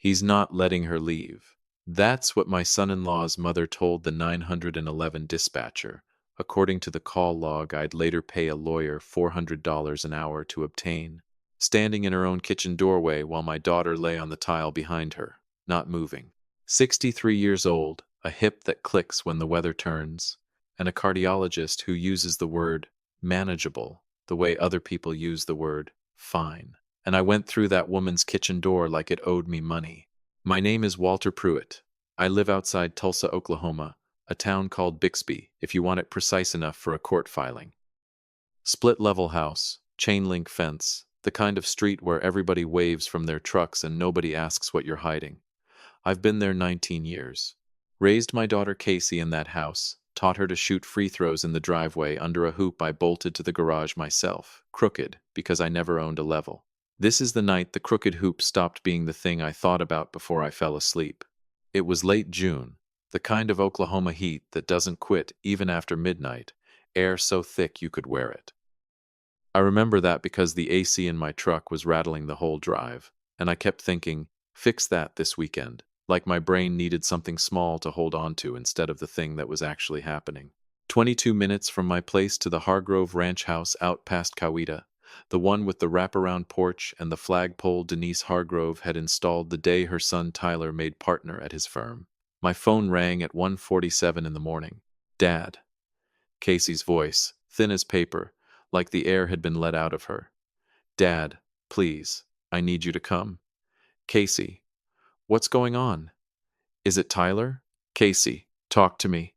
He's not letting her leave. That's what my son-in-law's mother told the 911 dispatcher. According to the call log, I'd later pay a lawyer $400 an hour to obtain. Standing in her own kitchen doorway while my daughter lay on the tile behind her, not moving. 63 years old, a hip that clicks when the weather turns, and a cardiologist who uses the word manageable the way other people use the word fine. And I went through that woman's kitchen door like it owed me money. My name is Walter Pruitt. I live outside Tulsa, Oklahoma, a town called Bixby, if you want it precise enough for a court filing. Split-level house, chain-link fence, the kind of street where everybody waves from their trucks and nobody asks what you're hiding. I've been there 19 years. Raised my daughter Casey in that house, taught her to shoot free throws in the driveway under a hoop I bolted to the garage myself, crooked, because I never owned a level. This is the night the crooked hoop stopped being the thing I thought about before I fell asleep. It was late June, the kind of Oklahoma heat that doesn't quit even after midnight, air so thick you could wear it. I remember that because the AC in my truck was rattling the whole drive, and I kept thinking, fix that this weekend, like my brain needed something small to hold on to instead of the thing that was actually happening. 22 minutes from my place to the Hargrove Ranch house out past Coweta, the one with the wraparound porch and the flagpole Denise Hargrove had installed the day her son Tyler made partner at his firm. My phone rang at 1:47 in the morning. Dad. Casey's voice, thin as paper, like the air had been let out of her. Dad, please, I need you to come. Casey. What's going on? Is it Tyler? Casey, talk to me.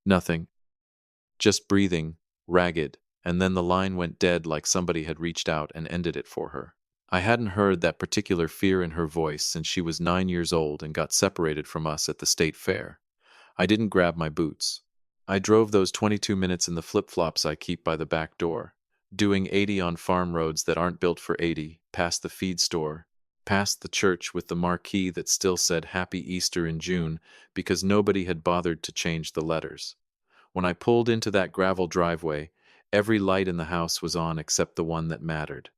Nothing. Just breathing, ragged, and then the line went dead like somebody had reached out and ended it for her. I hadn't heard that particular fear in her voice since she was 9 years old and got separated from us at the state fair. I didn't grab my boots. I drove those 22 minutes in the flip-flops I keep by the back door, doing 80 on farm roads that aren't built for 80, past the feed store, past the church with the marquee that still said Happy Easter in June because nobody had bothered to change the letters. When I pulled into that gravel driveway, every light in the house was on except the one that mattered.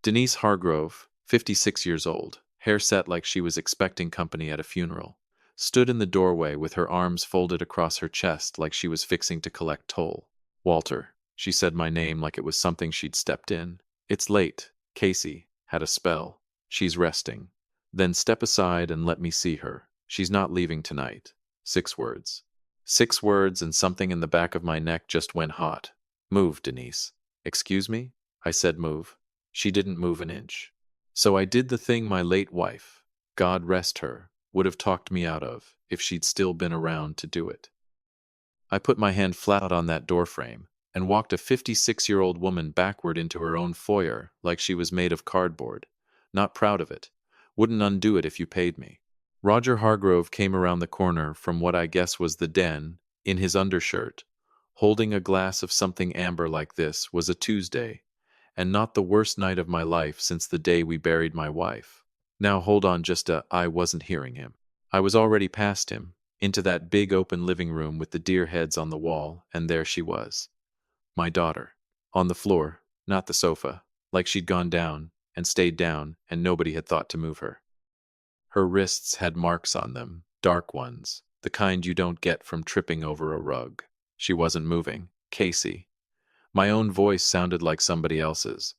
Denise Hargrove, 56 years old, hair set like she was expecting company at a funeral, stood in the doorway with her arms folded across her chest like she was fixing to collect toll. Walter, she said my name like it was something she'd stepped in. It's late. Casey had a spell. She's resting. Then step aside and let me see her. She's not leaving tonight. 6 words. 6 words and something in the back of my neck just went hot. Move, Denise. Excuse me? I said move. She didn't move an inch. So I did the thing my late wife, God rest her, would have talked me out of if she'd still been around to do it. I put my hand flat on that doorframe and walked a 56-year-old woman backward into her own foyer like she was made of cardboard. Not proud of it. Wouldn't undo it if you paid me. Roger Hargrove came around the corner from what I guess was the den, in his undershirt. Holding a glass of something amber like this was a Tuesday, and not the worst night of my life since the day we buried my wife. Now hold on I wasn't hearing him. I was already past him, into that big open living room with the deer heads on the wall, and there she was. My daughter. On the floor, not the sofa, like she'd gone down, and stayed down, and nobody had thought to move her. Her wrists had marks on them, dark ones, the kind you don't get from tripping over a rug. She wasn't moving. Casey. My own voice sounded like somebody else's.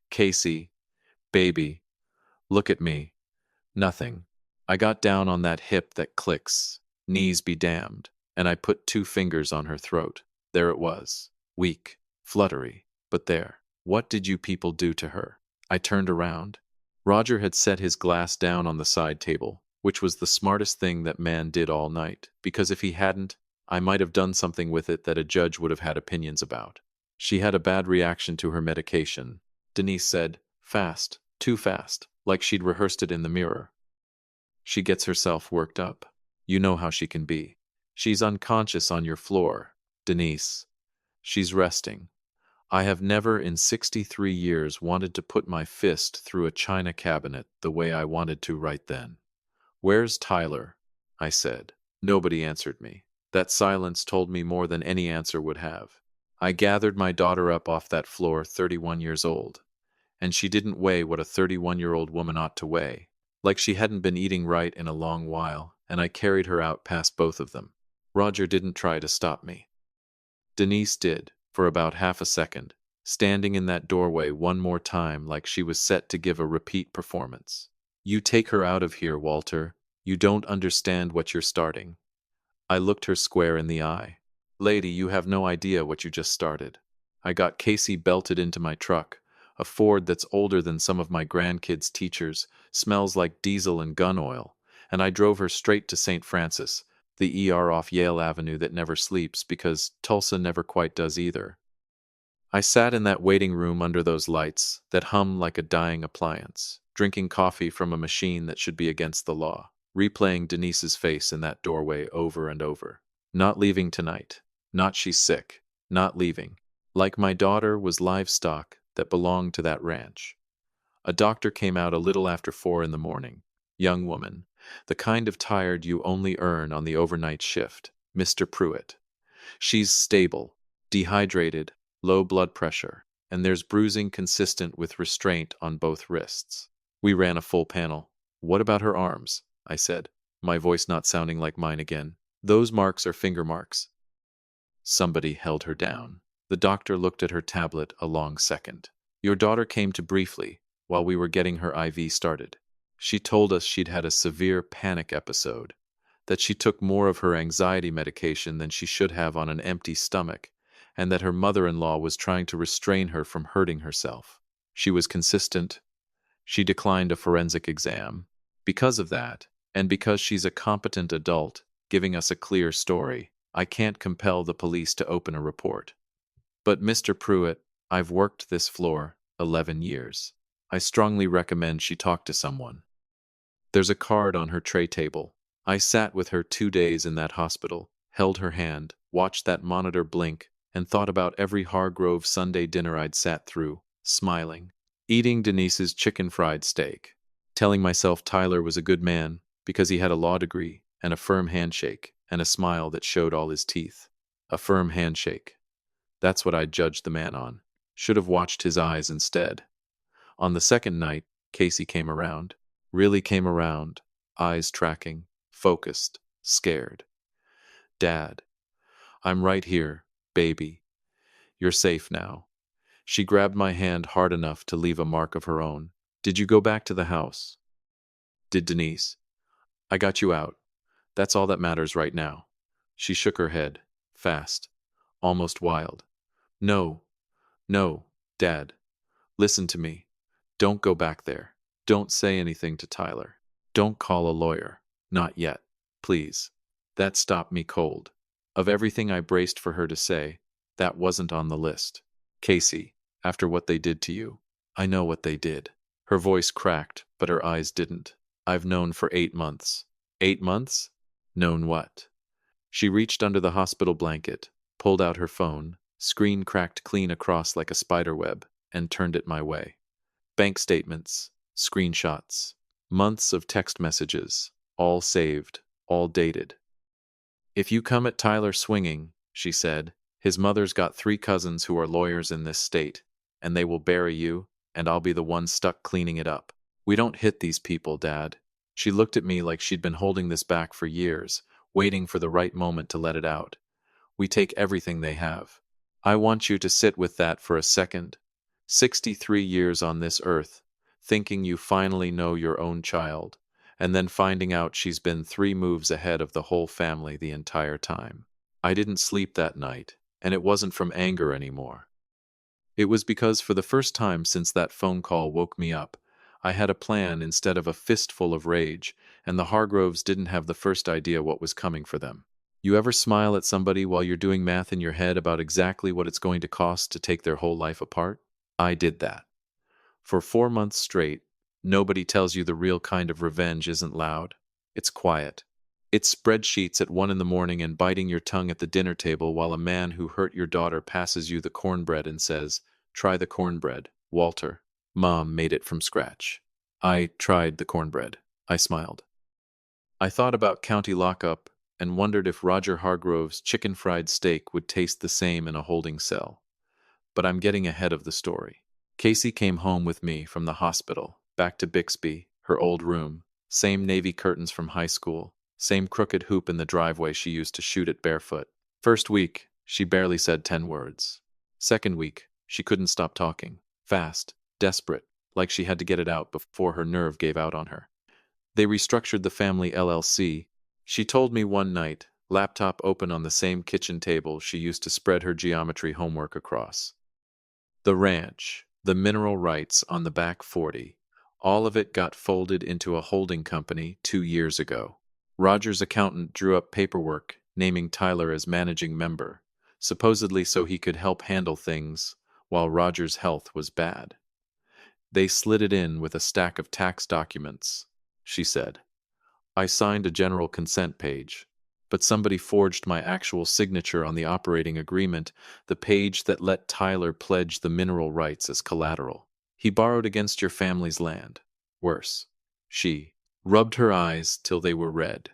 Casey, baby, look at me. Nothing. I got down on that hip that clicks, knees be damned, and I put 2 fingers on her throat. There it was. Weak, fluttery, but there. What did you people do to her? I turned around. Roger had set his glass down on the side table, which was the smartest thing that man did all night, because if he hadn't, I might have done something with it that a judge would have had opinions about. She had a bad reaction to her medication. Denise said, fast, too fast, like she'd rehearsed it in the mirror. She gets herself worked up. You know how she can be. She's unconscious on your floor, Denise. She's resting. I have never in 63 years wanted to put my fist through a china cabinet the way I wanted to right then. Where's Tyler? I said. Nobody answered me. That silence told me more than any answer would have. I gathered my daughter up off that floor, 31 years old. And she didn't weigh what a 31-year-old woman ought to weigh. like she hadn't been eating right in a long while, and I carried her out past both of them. Roger didn't try to stop me. Denise did, for about half a second, standing in that doorway one more time like she was set to give a repeat performance. You take her out of here, Walter. You don't understand what you're starting. I looked her square in the eye. Lady, you have no idea what you just started. I got Casey belted into my truck, a Ford that's older than some of my grandkids' teachers, smells like diesel and gun oil, and I drove her straight to St. Francis, the ER off Yale Avenue that never sleeps because Tulsa never quite does either. I sat in that waiting room under those lights that hum like a dying appliance, drinking coffee from a machine that should be against the law, replaying Denise's face in that doorway over and over. Not leaving tonight. Not she's sick. Not leaving. Like my daughter was livestock that belonged to that ranch. A doctor came out a little after 4 in the morning. Young woman. The kind of tired you only earn on the overnight shift. Mr. Pruitt. She's stable, dehydrated, low blood pressure, and there's bruising consistent with restraint on both wrists. We ran a full panel. What about her arms? I said, my voice not sounding like mine again. Those marks are finger marks. Somebody held her down. The doctor looked at her tablet a long second. Your daughter came to briefly while we were getting her IV started. She told us she'd had a severe panic episode, that she took more of her anxiety medication than she should have on an empty stomach, and that her mother-in-law was trying to restrain her from hurting herself. She was consistent. She declined a forensic exam. Because of that, and because she's a competent adult, giving us a clear story, I can't compel the police to open a report. But Mr. Pruitt, I've worked this floor 11 years. I strongly recommend she talk to someone. There's a card on her tray table. I sat with her 2 days in that hospital, held her hand, watched that monitor blink, and thought about every Hargrove Sunday dinner I'd sat through, smiling, eating Denise's chicken fried steak, telling myself Tyler was a good man because he had a law degree and a firm handshake and a smile that showed all his teeth. A firm handshake. That's what I'd judged the man on. Should have watched his eyes instead. On the second night, Casey came around. Really came around. Eyes tracking. Focused. Scared. Dad. I'm right here, baby. You're safe now. She grabbed my hand hard enough to leave a mark of her own. Did you go back to the house? Did Denise? I got you out. That's all that matters right now. She shook her head. Fast. Almost wild. No. No, Dad. Listen to me. Don't go back there. Don't say anything to Tyler. Don't call a lawyer. Not yet. Please. That stopped me cold. Of everything I braced for her to say, that wasn't on the list. Casey, after what they did to you, I know what they did. Her voice cracked, but her eyes didn't. I've known for 8 months. 8 months? Known what? She reached under the hospital blanket, pulled out her phone, screen cracked clean across like a spider web, and turned it my way. Bank statements, screenshots, months of text messages, all saved, all dated. If you come at Tyler swinging, she said, his mother's got 3 cousins who are lawyers in this state, and they will bury you, and I'll be the one stuck cleaning it up. We don't hit these people, Dad. She looked at me like she'd been holding this back for years, waiting for the right moment to let it out. We take everything they have. I want you to sit with that for a second. 63 years on this earth, thinking you finally know your own child, and then finding out she's been 3 moves ahead of the whole family the entire time. I didn't sleep that night, and it wasn't from anger anymore. It was because for the first time since that phone call woke me up, I had a plan instead of a fistful of rage, and the Hargroves didn't have the first idea what was coming for them. You ever smile at somebody while you're doing math in your head about exactly what it's going to cost to take their whole life apart? I did that. For 4 months straight, nobody tells you the real kind of revenge isn't loud. It's quiet. It's spreadsheets at 1 in the morning and biting your tongue at the dinner table while a man who hurt your daughter passes you the cornbread and says, "Try the cornbread, Walter. Mom made it from scratch." I tried the cornbread. I smiled. I thought about county lockup and wondered if Roger Hargrove's chicken fried steak would taste the same in a holding cell. But I'm getting ahead of the story. Casey came home with me from the hospital, back to Bixby, her old room, Same navy curtains from high school. Same crooked hoop in the driveway she used to shoot at barefoot. First week, she barely said 10 words. Second week, she couldn't stop talking. Fast, desperate, like she had to get it out before her nerve gave out on her. They restructured the family LLC. She told me one night, laptop open on the same kitchen table she used to spread her geometry homework across. The ranch, the mineral rights on the back 40, all of it got folded into a holding company 2 years ago. Roger's accountant drew up paperwork naming Tyler as managing member, supposedly so he could help handle things while Roger's health was bad. They slid it in with a stack of tax documents, she said. I signed a general consent page, but somebody forged my actual signature on the operating agreement, the page that let Tyler pledge the mineral rights as collateral. He borrowed against your family's land. Worse. She rubbed her eyes till they were red.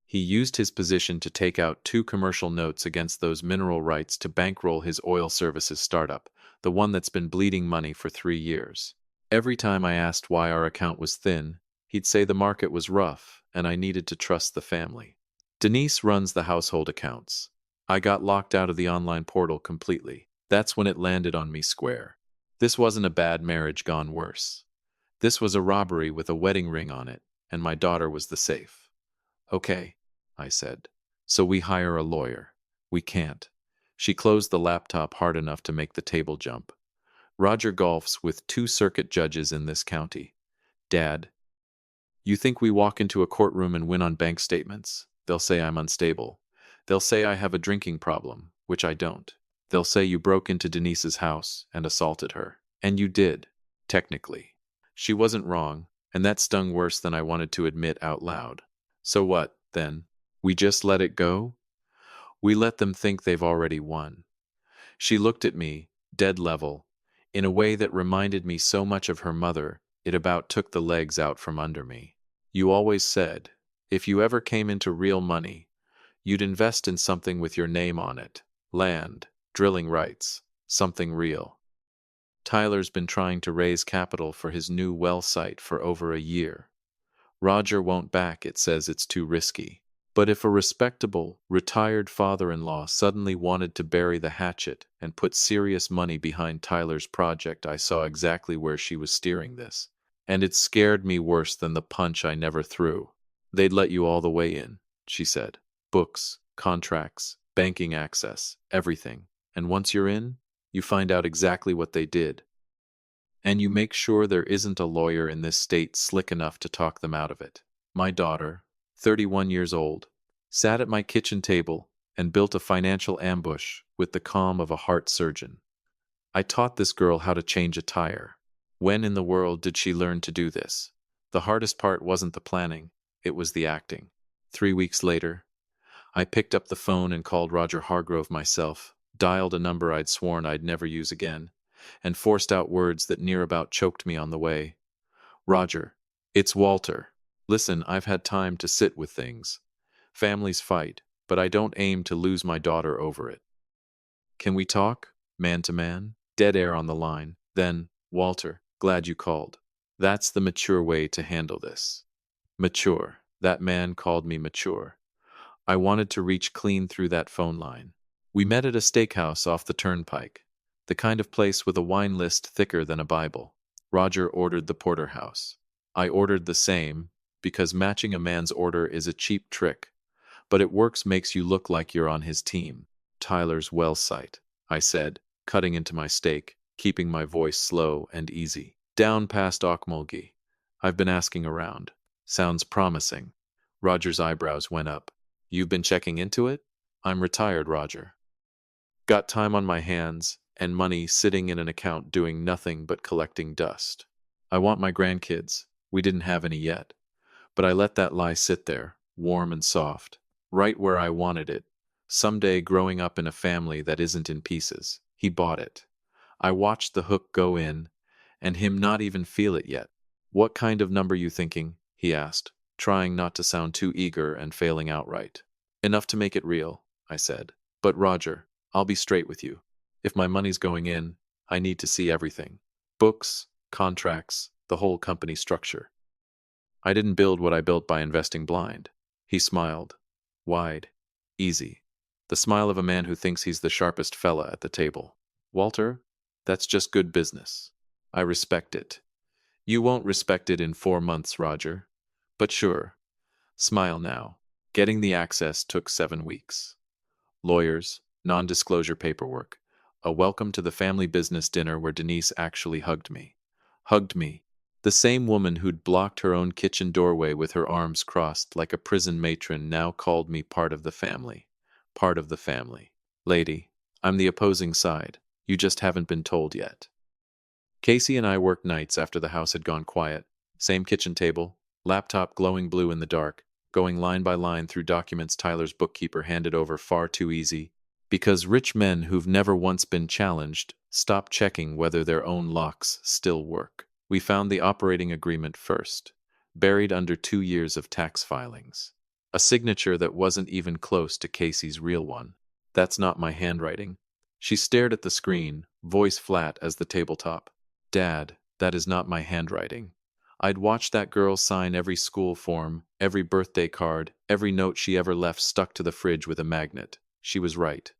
He used his position to take out 2 commercial notes against those mineral rights to bankroll his oil services startup, the one that's been bleeding money for 3 years. Every time I asked why our account was thin, he'd say the market was rough and I needed to trust the family. Denise runs the household accounts. I got locked out of the online portal completely. That's when it landed on me square. This wasn't a bad marriage gone worse. This was a robbery with a wedding ring on it, and my daughter was the safe. Okay, I said. So we hire a lawyer. We can't. She closed the laptop hard enough to make the table jump. Roger golfs with 2 circuit judges in this county. Dad, you think we walk into a courtroom and win on bank statements? They'll say I'm unstable. They'll say I have a drinking problem, which I don't. They'll say you broke into Denise's house and assaulted her. And you did, technically. She wasn't wrong, and that stung worse than I wanted to admit out loud. So what, then? We just let it go? We let them think they've already won. She looked at me, dead level, in a way that reminded me so much of her mother, it about took the legs out from under me. You always said, if you ever came into real money, you'd invest in something with your name on it. Land, drilling rights, something real. Tyler's been trying to raise capital for his new well site for over a year. Roger won't back it, says it's too risky. But if a respectable, retired father-in-law suddenly wanted to bury the hatchet and put serious money behind Tyler's project, I saw exactly where she was steering this. And it scared me worse than the punch I never threw. They'd let you all the way in, she said. Books, contracts, banking access, everything. And once you're in, you find out exactly what they did. And you make sure there isn't a lawyer in this state slick enough to talk them out of it. My daughter, 31 years old, sat at my kitchen table and built a financial ambush with the calm of a heart surgeon. I taught this girl how to change a tire. When in the world did she learn to do this? The hardest part wasn't the planning, it was the acting. 3 weeks later, I picked up the phone and called Roger Hargrove myself, dialed a number I'd sworn I'd never use again, and forced out words that near about choked me on the way. Roger, it's Walter. Listen, I've had time to sit with things. Families fight, but I don't aim to lose my daughter over it. Can we talk? Man to man? Dead air on the line. Then, Walter, glad you called. That's the mature way to handle this. Mature. That man called me mature. I wanted to reach clean through that phone line. We met at a steakhouse off the turnpike, the kind of place with a wine list thicker than a Bible. Roger ordered the porterhouse. I ordered the same, because matching a man's order is a cheap trick, but it works, makes you look like you're on his team. Tyler's well site, I said, cutting into my steak, keeping my voice slow and easy. Down past Okmulgee. I've been asking around. Sounds promising. Roger's eyebrows went up. You've been checking into it? I'm retired, Roger. Got time on my hands and money sitting in an account doing nothing but collecting dust. I want my grandkids. We didn't have any yet. But I let that lie sit there, warm and soft, right where I wanted it. Someday growing up in a family that isn't in pieces. He bought it. I watched the hook go in, and him not even feel it yet. What kind of number you thinking? He asked, trying not to sound too eager and failing outright. Enough to make it real, I said. But Roger, I'll be straight with you. If my money's going in, I need to see everything. Books, contracts, the whole company structure. I didn't build what I built by investing blind. He smiled. Wide. Easy. The smile of a man who thinks he's the sharpest fella at the table. Walter, that's just good business. I respect it. You won't respect it in 4 months, Roger. But sure. Smile now. Getting the access took 7 weeks. Lawyers, non-disclosure paperwork, a welcome to the family business dinner where Denise actually hugged me. Hugged me. The same woman who'd blocked her own kitchen doorway with her arms crossed like a prison matron now called me part of the family. Part of the family. Lady, I'm the opposing side. You just haven't been told yet. Casey and I worked nights after the house had gone quiet. Same kitchen table, laptop glowing blue in the dark, going line by line through documents Tyler's bookkeeper handed over far too easy. Because rich men who've never once been challenged stop checking whether their own locks still work. We found the operating agreement first, buried under 2 years of tax filings. A signature that wasn't even close to Casey's real one. That's not my handwriting. She stared at the screen, voice flat as the tabletop. Dad, that is not my handwriting. I'd watched that girl sign every school form, every birthday card, every note she ever left stuck to the fridge with a magnet. She was right.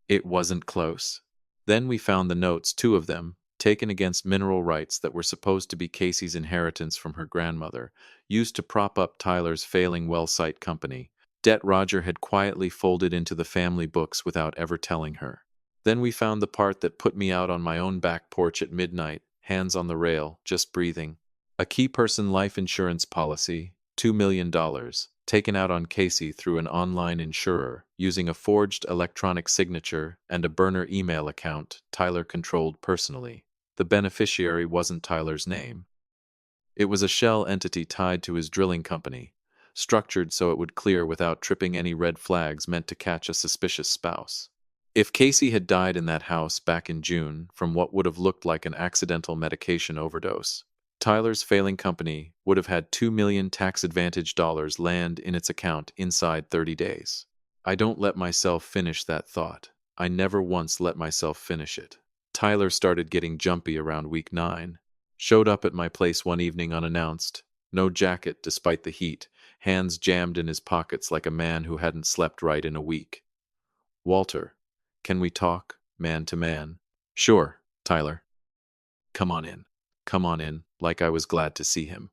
It wasn't close. Then we found the notes, 2 of them, taken against mineral rights that were supposed to be Casey's inheritance from her grandmother, used to prop up Tyler's failing well site company. Debt Roger had quietly folded into the family books without ever telling her. Then we found the part that put me out on my own back porch at midnight, hands on the rail, just breathing. A key person life insurance policy, $2 million, taken out on Casey through an online insurer, using a forged electronic signature and a burner email account Tyler controlled personally. The beneficiary wasn't Tyler's name. It was a shell entity tied to his drilling company, structured so it would clear without tripping any red flags meant to catch a suspicious spouse. If Casey had died in that house back in June from what would have looked like an accidental medication overdose, Tyler's failing company would have had $2 million tax-advantaged dollars land in its account inside 30 days. I don't let myself finish that thought. I never once let myself finish it. Tyler started getting jumpy around week 9. Showed up at my place one evening unannounced. No jacket despite the heat, hands jammed in his pockets like a man who hadn't slept right in a week. Walter, can we talk, man to man? Sure, Tyler. Come on in. Come on in, like I was glad to see him.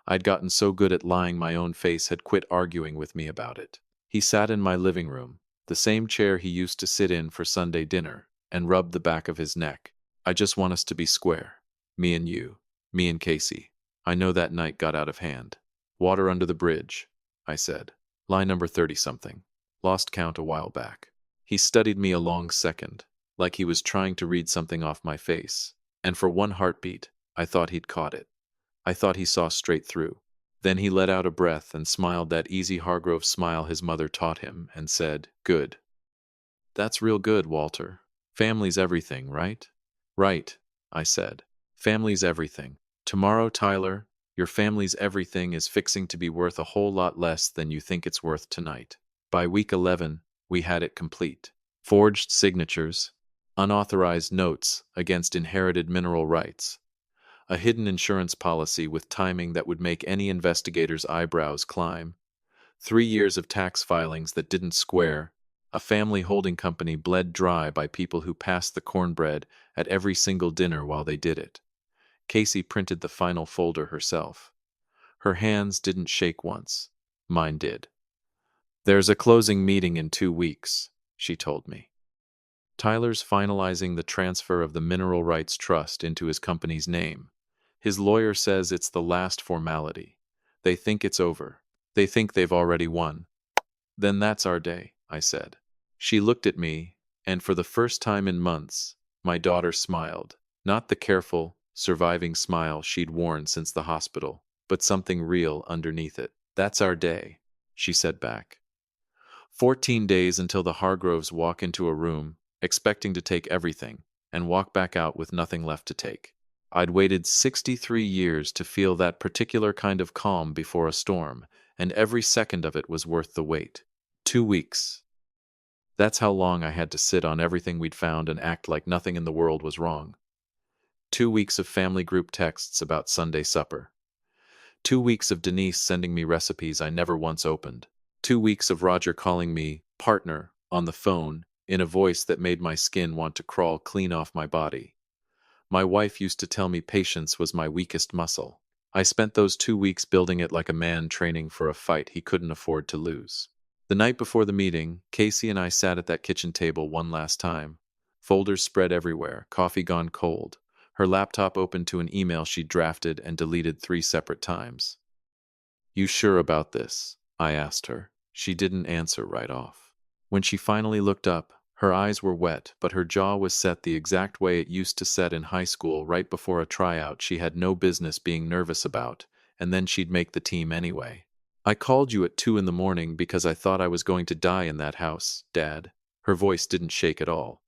I'd gotten so good at lying my own face had quit arguing with me about it. He sat in my living room, the same chair he used to sit in for Sunday dinner, and rubbed the back of his neck. I just want us to be square. Me and you. Me and Casey. I know that night got out of hand. Water under the bridge, I said. Line number 30-something. Lost count a while back. He studied me a long second, like he was trying to read something off my face, and for one heartbeat, I thought he'd caught it. I thought he saw straight through. Then he let out a breath and smiled that easy Hargrove smile his mother taught him and said, Good. That's real good, Walter. Family's everything, right? Right, I said. Family's everything. Tomorrow, Tyler, your family's everything is fixing to be worth a whole lot less than you think it's worth tonight. By week 11, we had it complete. Forged signatures, unauthorized notes against inherited mineral rights, a hidden insurance policy with timing that would make any investigator's eyebrows climb, 3 years of tax filings that didn't square, a family holding company bled dry by people who passed the cornbread at every single dinner while they did it. Casey printed the final folder herself. Her hands didn't shake once. Mine did. There's a closing meeting in 2 weeks, she told me. Tyler's finalizing the transfer of the Mineral Rights Trust into his company's name. His lawyer says it's the last formality. They think it's over. They think they've already won. Then that's our day, I said. She looked at me, and for the first time in months, my daughter smiled. Not the careful, surviving smile she'd worn since the hospital, but something real underneath it. That's our day, she said back. 14 days until the Hargroves walk into a room, expecting to take everything, and walk back out with nothing left to take. I'd waited 63 years to feel that particular kind of calm before a storm, and every second of it was worth the wait. 2 weeks. That's how long I had to sit on everything we'd found and act like nothing in the world was wrong. 2 weeks of family group texts about Sunday supper. 2 weeks of Denise sending me recipes I never once opened. 2 weeks of Roger calling me partner on the phone in a voice that made my skin want to crawl clean off my body. My wife used to tell me patience was my weakest muscle. I spent those 2 weeks building it like a man training for a fight he couldn't afford to lose. The night before the meeting, Casey and I sat at that kitchen table one last time. Folders spread everywhere, coffee gone cold, her laptop open to an email she'd drafted and deleted 3 separate times. "You sure about this?" I asked her. She didn't answer right off. When she finally looked up, her eyes were wet, but her jaw was set the exact way it used to set in high school right before a tryout she had no business being nervous about, and then she'd make the team anyway. "I called you at 2 in the morning because I thought I was going to die in that house, Dad." Her voice didn't shake at all.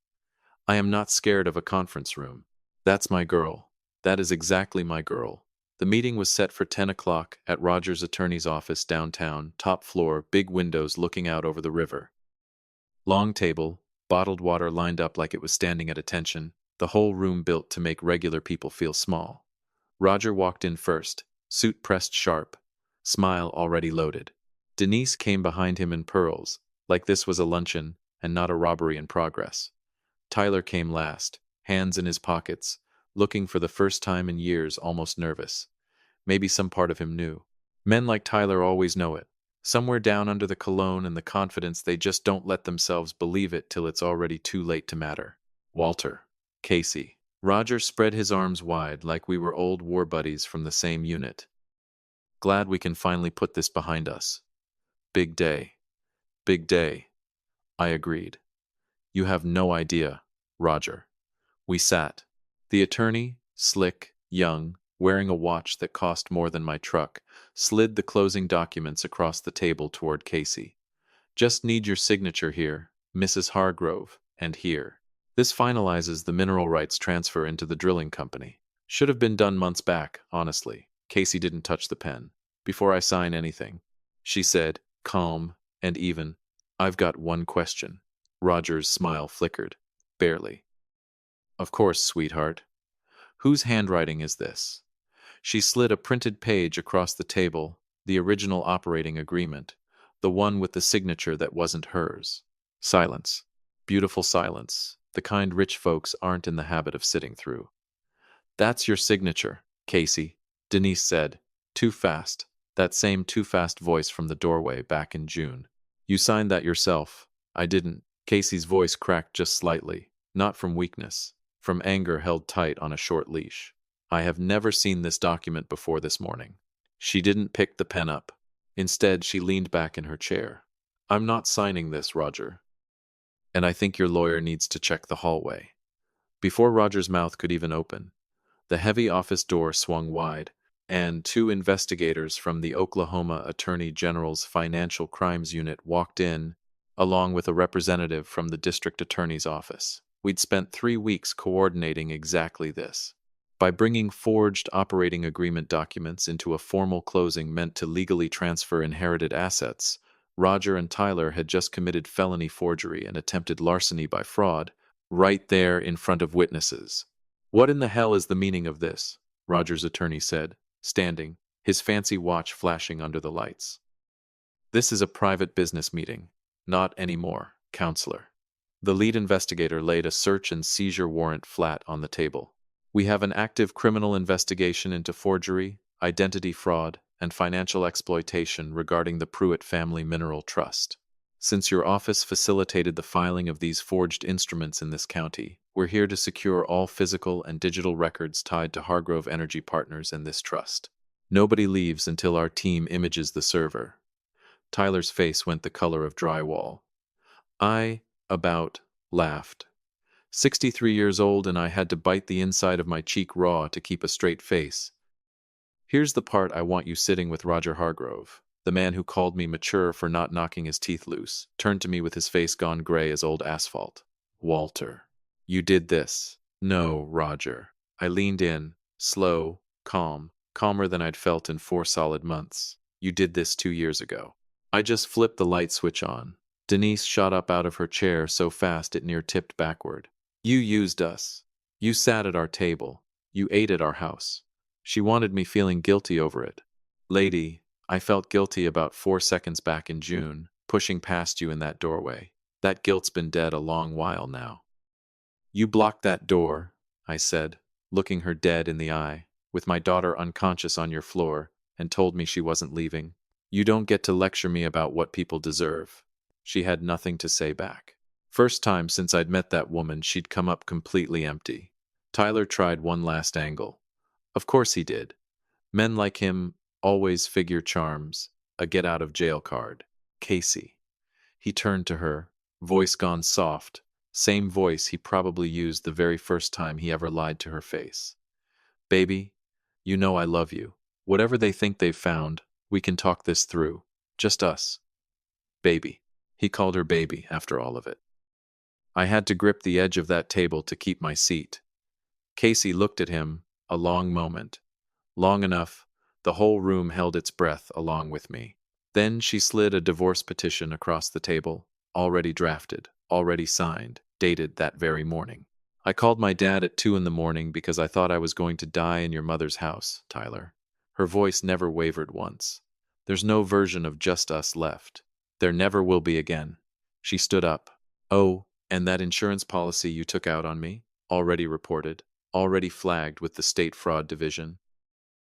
"I am not scared of a conference room. That's my girl. That is exactly my girl." The meeting was set for 10 o'clock at Roger's attorney's office downtown, top floor, big windows looking out over the river. Long table, bottled water lined up like it was standing at attention, the whole room built to make regular people feel small. Roger walked in first, suit pressed sharp, smile already loaded. Denise came behind him in pearls, like this was a luncheon and not a robbery in progress. Tyler came last, hands in his pockets, looking for the first time in years almost nervous. Maybe some part of him knew. Men like Tyler always know it. Somewhere down under the cologne and the confidence they just don't let themselves believe it till it's already too late to matter. "Walter." "Casey." Roger spread his arms wide like we were old war buddies from the same unit. "Glad we can finally put this behind us." "Big day. Big day." I agreed. "You have no idea, Roger." We sat. The attorney, slick, young, wearing a watch that cost more than my truck, slid the closing documents across the table toward Casey. "Just need your signature here, Mrs. Hargrove, and here. This finalizes the mineral rights transfer into the drilling company. Should have been done months back, honestly." Casey didn't touch the pen. "Before I sign anything," she said, calm and even, "I've got one question." Roger's smile flickered. "Barely." "Of course, sweetheart. Whose handwriting is this?" She slid a printed page across the table, the original operating agreement, the one with the signature that wasn't hers. Silence. Beautiful silence, the kind rich folks aren't in the habit of sitting through. "That's your signature, Casey," Denise said. Too fast. That same too fast voice from the doorway back in June. "You signed that yourself." "I didn't." Casey's voice cracked just slightly, not from weakness, from anger held tight on a short leash. "I have never seen this document before this morning." She didn't pick the pen up. Instead, she leaned back in her chair. "I'm not signing this, Roger. And I think your lawyer needs to check the hallway." Before Roger's mouth could even open, the heavy office door swung wide, and 2 investigators from the Oklahoma Attorney General's Financial Crimes Unit walked in, along with a representative from the district attorney's office. We'd spent 3 weeks coordinating exactly this. By bringing forged operating agreement documents into a formal closing meant to legally transfer inherited assets, Roger and Tyler had just committed felony forgery and attempted larceny by fraud, right there in front of witnesses. "What in the hell is the meaning of this?" Roger's attorney said, standing, his fancy watch flashing under the lights. "This is a private business meeting." "Not anymore, counselor." The lead investigator laid a search and seizure warrant flat on the table. "We have an active criminal investigation into forgery, identity fraud, and financial exploitation regarding the Pruitt Family Mineral Trust. Since your office facilitated the filing of these forged instruments in this county, we're here to secure all physical and digital records tied to Hargrove Energy Partners and this trust. Nobody leaves until our team images the server." Tyler's face went the color of drywall. I laughed. 63 years old and I had to bite the inside of my cheek raw to keep a straight face. "Here's the part I want you sitting with Roger Hargrove." The man who called me mature for not knocking his teeth loose turned to me with his face gone gray as old asphalt. "Walter, you did this." "No, Roger." I leaned in, slow, calm, calmer than I'd felt in 4 solid months. "You did this 2 years ago." I just flipped the light switch on. Denise shot up out of her chair so fast it near tipped backward. "You used us. You sat at our table. You ate at our house." She wanted me feeling guilty over it. Lady, I felt guilty about 4 seconds back in June, pushing past you in that doorway. That guilt's been dead a long while now. You blocked that door, I said, looking her dead in the eye, with my daughter unconscious on your floor, and told me she wasn't leaving. You don't get to lecture me about what people deserve. She had nothing to say back. First time since I'd met that woman, she'd come up completely empty. Tyler tried one last angle. Of course he did. Men like him always figure charms, a get-out-of-jail card. Casey. He turned to her, voice gone soft, same voice he probably used the very first time he ever lied to her face. Baby, you know I love you. Whatever they think they've found, we can talk this through. Just us. Baby. He called her baby after all of it. I had to grip the edge of that table to keep my seat. Casey looked at him, a long moment. Long enough, the whole room held its breath along with me. Then she slid a divorce petition across the table, already drafted, already signed, dated that very morning. I called my dad at 2 in the morning because I thought I was going to die in your mother's house, Tyler. Her voice never wavered once. There's no version of just us left. There never will be again. She stood up. Oh, and that insurance policy you took out on me? Already reported. Already flagged with the State Fraud Division.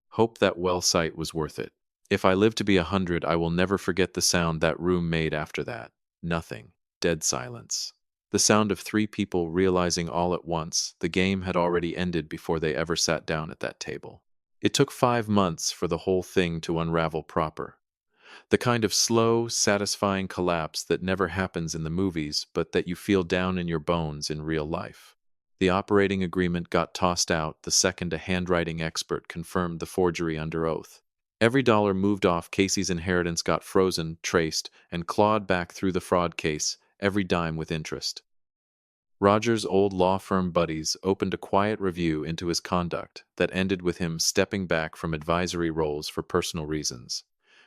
Hope that well site was worth it. If I live to be 100, I will never forget the sound that room made after that. Nothing. Dead silence. The sound of 3 people realizing all at once the game had already ended before they ever sat down at that table. It took 5 months for the whole thing to unravel proper. The kind of slow, satisfying collapse that never happens in the movies, but that you feel down in your bones in real life. The operating agreement got tossed out the second a handwriting expert confirmed the forgery under oath. Every dollar moved off Casey's inheritance got frozen, traced, and clawed back through the fraud case, every dime with interest. Roger's old law firm buddies opened a quiet review into his conduct that ended with him stepping back from advisory roles for personal reasons,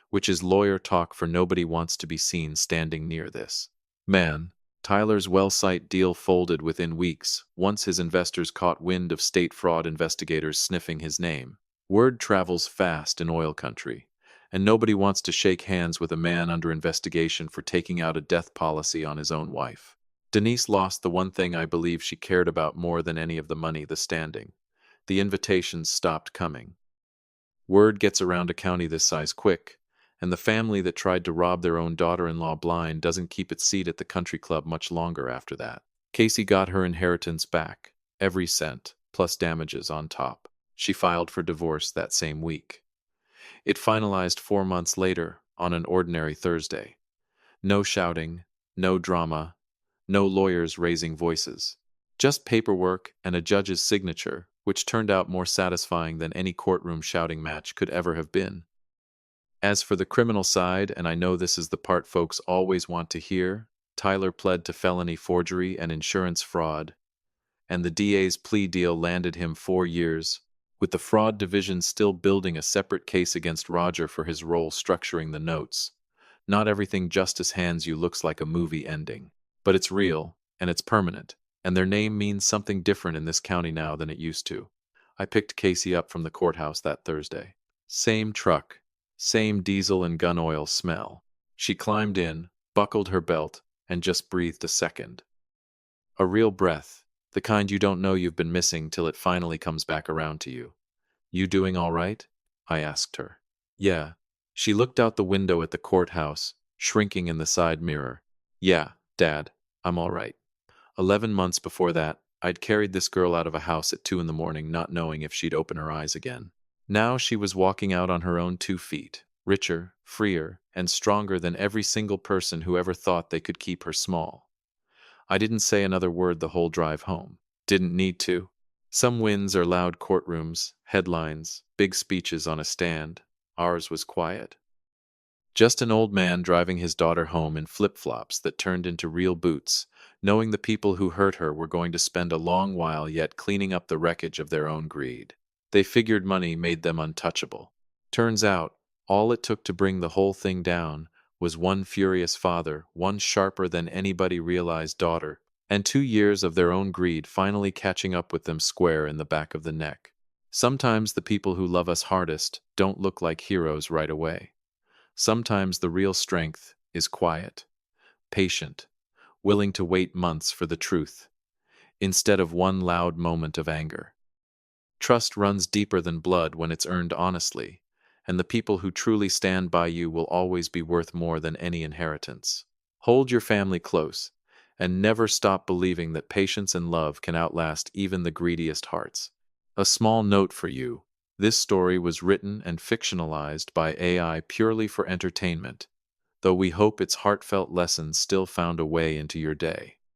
which is lawyer talk for nobody wants to be seen standing near this man. Tyler's well site deal folded within weeks, once his investors caught wind of state fraud investigators sniffing his name. Word travels fast in oil country, and nobody wants to shake hands with a man under investigation for taking out a death policy on his own wife. Denise lost the one thing I believe she cared about more than any of the money, the standing. The invitations stopped coming. Word gets around a county this size quick, and the family that tried to rob their own daughter-in-law blind doesn't keep its seat at the country club much longer after that. Casey got her inheritance back, every cent, plus damages on top. She filed for divorce that same week. It finalized 4 months later, on an ordinary Thursday. No shouting, no drama, no lawyers raising voices. Just paperwork and a judge's signature, which turned out more satisfying than any courtroom shouting match could ever have been. As for the criminal side, and I know this is the part folks always want to hear, Tyler pled to felony forgery and insurance fraud, and the DA's plea deal landed him 4 years, with the fraud division still building a separate case against Roger for his role structuring the notes. Not everything justice hands you looks like a movie ending, but it's real, and it's permanent, and their name means something different in this county now than it used to. I picked Casey up from the courthouse that Thursday. Same truck. Same diesel and gun oil smell. She climbed in, buckled her belt, and just breathed a second. A real breath, the kind you don't know you've been missing till it finally comes back around to you. You doing all right? I asked her. Yeah. She looked out the window at the courthouse, shrinking in the side mirror. Yeah, Dad, I'm all right. 11 months before that, I'd carried this girl out of a house at 2 in the morning, not knowing if she'd open her eyes again. Now she was walking out on her own 2 feet, richer, freer, and stronger than every single person who ever thought they could keep her small. I didn't say another word the whole drive home. Didn't need to. Some wins are loud courtrooms, headlines, big speeches on a stand. Ours was quiet. Just an old man driving his daughter home in flip-flops that turned into real boots, knowing the people who hurt her were going to spend a long while yet cleaning up the wreckage of their own greed. They figured money made them untouchable. Turns out, all it took to bring the whole thing down was one furious father, one sharper than anybody realized daughter, and 2 years of their own greed finally catching up with them square in the back of the neck. Sometimes the people who love us hardest don't look like heroes right away. Sometimes the real strength is quiet, patient, willing to wait months for the truth, instead of one loud moment of anger. Trust runs deeper than blood when it's earned honestly, and the people who truly stand by you will always be worth more than any inheritance. Hold your family close, and never stop believing that patience and love can outlast even the greediest hearts. A small note for you. This story was written and fictionalized by AI purely for entertainment, though we hope its heartfelt lessons still found a way into your day.